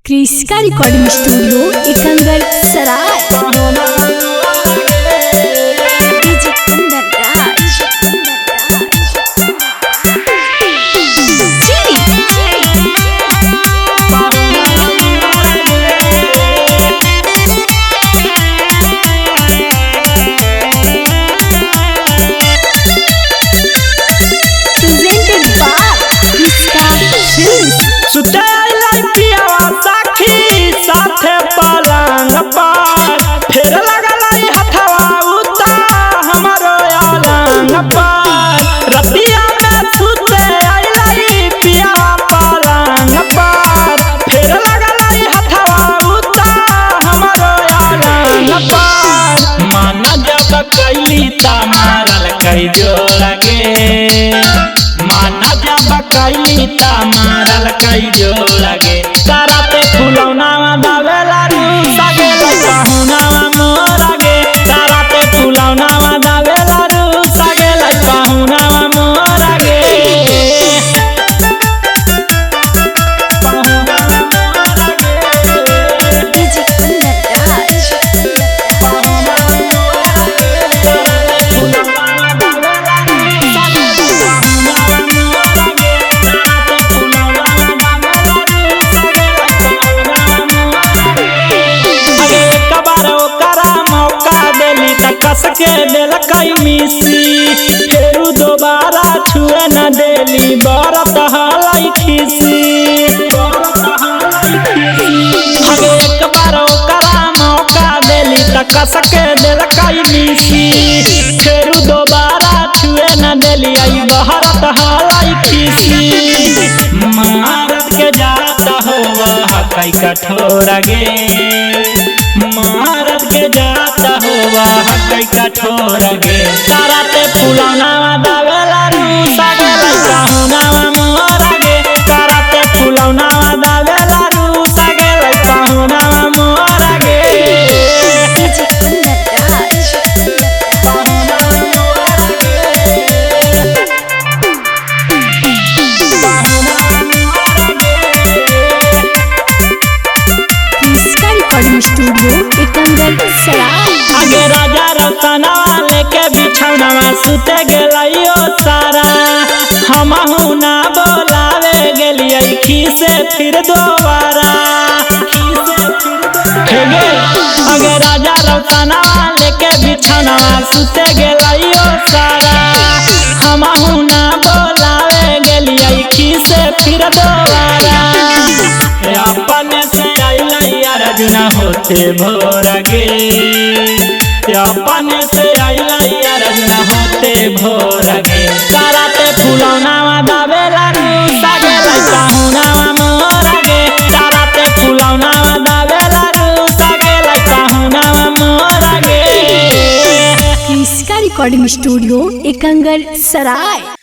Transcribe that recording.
क्रिस्का recording studio Ekangar Sarai. DJ Kundan Raj. Presented by Kriska films. साथे पलंग पर फेर लगल हथवा उता हमरो अलंग पर रतिया में सुते आइलाई पियावा पलंग पर फेर लगल हथवा उता हमरो अलंग पर माना जब कैली ता मारल कई जोड़ा गे माना जब कैली ता मारल कई जोड़ा गे तारा पे फुलौना दावेला रू सागे लइकाहुना मोरा गे तारा पे फुलौना दावेला रू सागे लइकाहुना मोरा गे डीजे कुंदन राज। कस के देलकई मिसी फेरू दोबारा छुए न देली बरत हलाई खिसी हगे एक बार ओकरा मौका देली त कस के देलकई मिसी फेरू दोबारा छुए न देली आई बरत हलाई खिसी मारत के जाता होवा हकई कठोर गे मारत के जाता होवा हकई कठोर गे तारा ते फुलौना दावेला रू सागे लइकाहुना मोरा गे तारा ते फुलौना दावेला रू सागे लइकाहुना मोरा गे डीजे कुंदन राज। क्रिस्का रिकॉर्डिंग स्टूडियो एकंगर सराय। आगे राजा रतनवा लेके बिछौनवा सुते गेलियो सारा हमहू ना बोलावे गेलियै खीसे फिर दोबारा आगे राजा रतनवा लेके बिछौनवा सुते गेलियो सारा हमहू ना बोलावे गेलियै खीसे फिर दोबारा अपने से आइलाई अर्जुन होते भोर गे अपने से आइलाई अर्जुन होते भोर गे तारा ते फुलौना दावेला रू सागे लइकाहुना मोरा गे तारा ते फुलौना दावेला रू सागे लइकाहुना मोरा गे क्रिस्का रिकॉर्डिंग स्टूडियो एकंगर सराय।